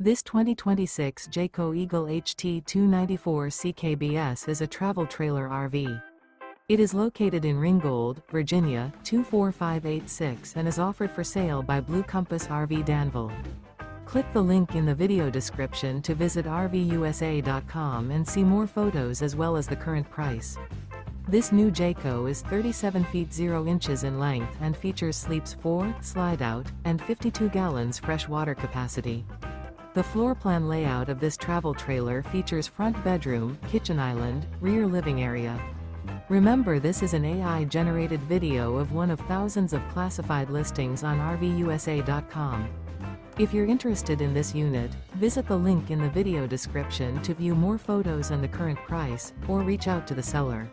This 2026 Jayco Eagle HT 294 CKBS is a travel trailer RV. It is located in Ringgold, Virginia, 24586 and is offered for sale by Blue Compass RV Danville. Click the link in the video description to visit RVUSA.com and see more photos as well as the current price. This new Jayco is 37 feet 0 inches in length and features sleeps 4, slide-out, and 52 gallons fresh water capacity. The floor plan layout of this travel trailer features front bedroom, kitchen island, rear living area. Remember, this is an AI-generated video of one of thousands of classified listings on RVUSA.com. If you're interested in this unit, visit the link in the video description to view more photos and the current price, or reach out to the seller.